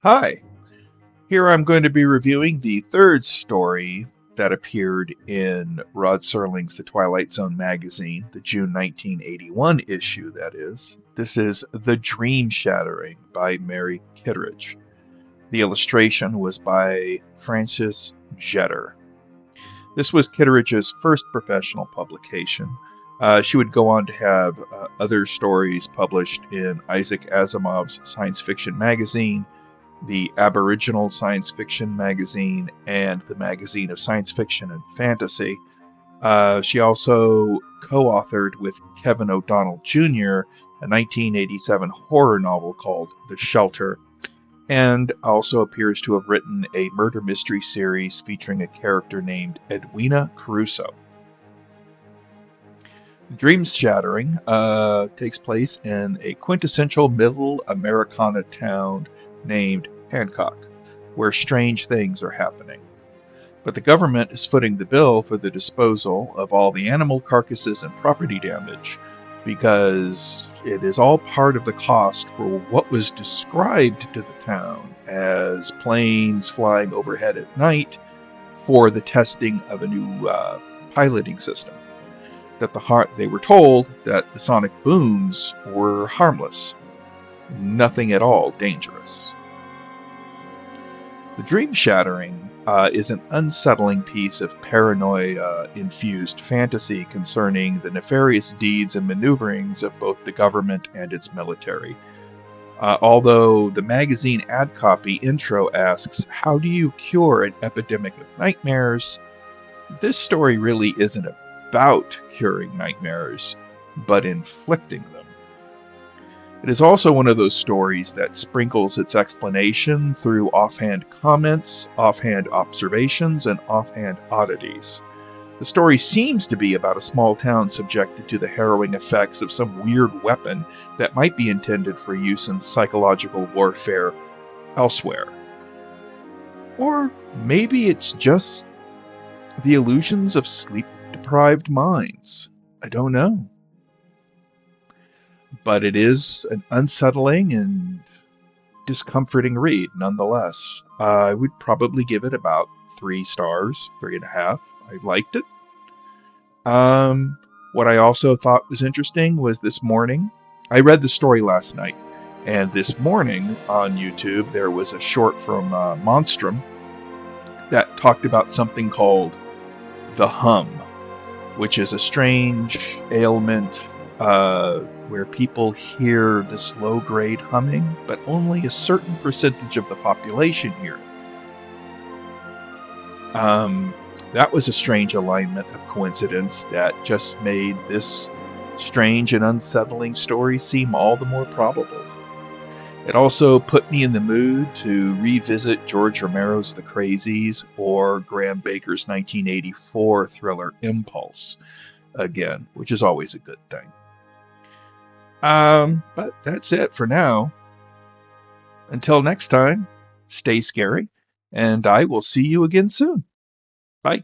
Hi, here I'm going to be reviewing the third story that appeared in Rod Serling's The Twilight Zone magazine, the June 1981 issue, that is. This is The Dreamshattering by Mary Kittredge. The illustration was by Frances Jetter. This was Kittredge's first professional publication. She would go on to have other stories published in Isaac Asimov's science fiction magazine, the Aboriginal Science Fiction magazine, and the Magazine of Science Fiction and Fantasy. She also co-authored with Kevin O'Donnell Jr. a 1987 horror novel called The Shelter, and also appears to have written a murder mystery series featuring a character named Edwina Caruso. Dreamshattering takes place in a quintessential middle Americana town named Hancock, where strange things are happening. But the government is footing the bill for the disposal of all the animal carcasses and property damage because it is all part of the cost for what was described to the town as planes flying overhead at night for the testing of a new piloting system. They were told that the sonic booms were harmless, nothing at all dangerous. The Dream Shattering is an unsettling piece of paranoia-infused fantasy concerning the nefarious deeds and maneuverings of both the government and its military. Although the magazine ad copy intro asks, "How do you cure an epidemic of nightmares?" this story really isn't about curing nightmares, but inflicting them. It is also one of those stories that sprinkles its explanation through offhand comments, offhand observations, and offhand oddities. The story seems to be about a small town subjected to the harrowing effects of some weird weapon that might be intended for use in psychological warfare elsewhere. Or maybe it's just the illusions of sleep-deprived minds. I don't know. But it is an unsettling and discomforting read nonetheless. I would probably give it about 3 stars, 3.5. I liked it. What I also thought was interesting was this morning, I read the story last night, and this morning on YouTube there was a short from Monstrum that talked about something called the hum, which is a strange ailment where people hear this low-grade humming, but only a certain percentage of the population hear it. That was a strange alignment of coincidence that just made this strange and unsettling story seem all the more probable. It also put me in the mood to revisit George Romero's The Crazies or Graham Baker's 1984 thriller Impulse again, which is always a good thing. But that's it for now. Until next time, stay scary, and I will see you again soon. Bye.